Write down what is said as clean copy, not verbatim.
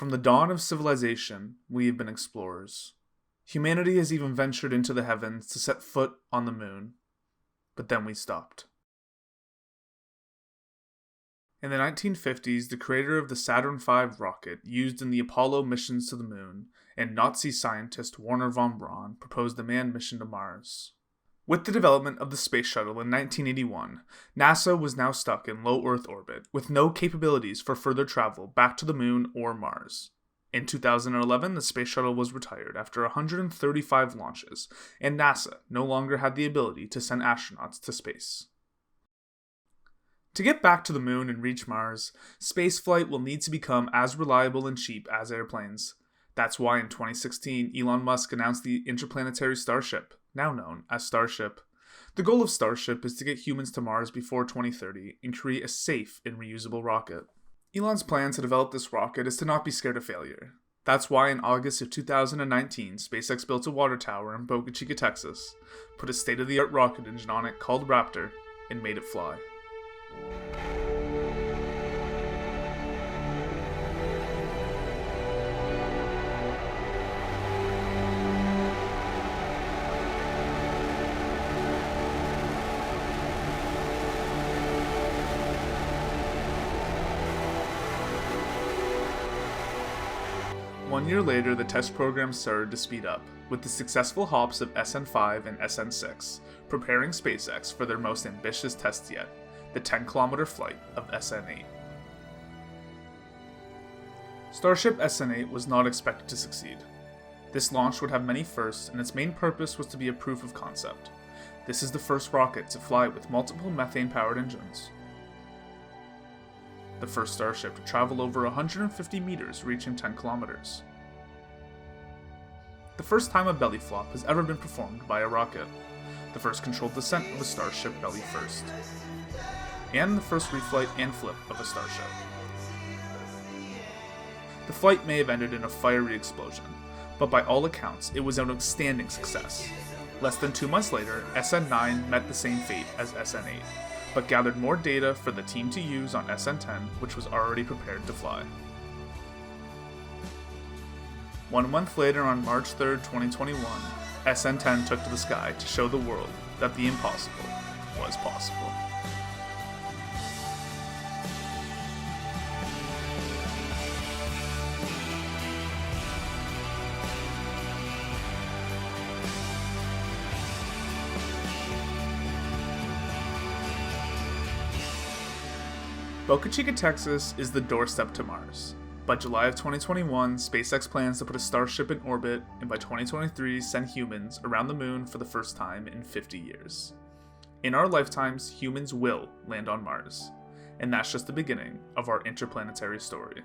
From the dawn of civilization, we have been explorers. Humanity has even ventured into the heavens to set foot on the moon. But then we stopped. In the 1950s, the creator of the Saturn V rocket used in the Apollo missions to the moon, and Nazi scientist Wernher von Braun proposed a manned mission to Mars. With the development of the space shuttle in 1981, NASA was now stuck in low Earth orbit, with no capabilities for further travel back to the moon or Mars. In 2011, the space shuttle was retired after 135 launches, and NASA no longer had the ability to send astronauts to space. To get back to the moon and reach Mars, spaceflight will need to become as reliable and cheap as airplanes. That's why in 2016, Elon Musk announced the interplanetary Starship, now known as Starship. The goal of Starship is to get humans to Mars before 2030 and create a safe and reusable rocket. Elon's plan to develop this rocket is to not be scared of failure. That's why in August of 2019, SpaceX built a water tower in Boca Chica, Texas, put a state-of-the-art rocket engine on it called Raptor, and made it fly. One year later, the test program started to speed up, with the successful hops of SN5 and SN6, preparing SpaceX for their most ambitious test yet, the 10-kilometer flight of SN8. Starship SN8 was not expected to succeed. This launch would have many firsts, and its main purpose was to be a proof of concept. This is the first rocket to fly with multiple methane-powered engines. The first Starship to travel over 150 meters, reaching 10 kilometers. The first time a belly flop has ever been performed by a rocket. The first controlled descent of a Starship belly first. And the first reflight and flip of a Starship. The flight may have ended in a fiery explosion, but by all accounts, it was an outstanding success. Less than 2 months later, SN9 met the same fate as SN8, but gathered more data for the team to use on SN10, which was already prepared to fly. 1 month later, on March 3, 2021, SN10 took to the sky to show the world that the impossible was possible. Boca Chica, Texas is the doorstep to Mars. By July of 2021, SpaceX plans to put a Starship in orbit, and by 2023 send humans around the moon for the first time in 50 years. In our lifetimes, humans will land on Mars, and that's just the beginning of our interplanetary story.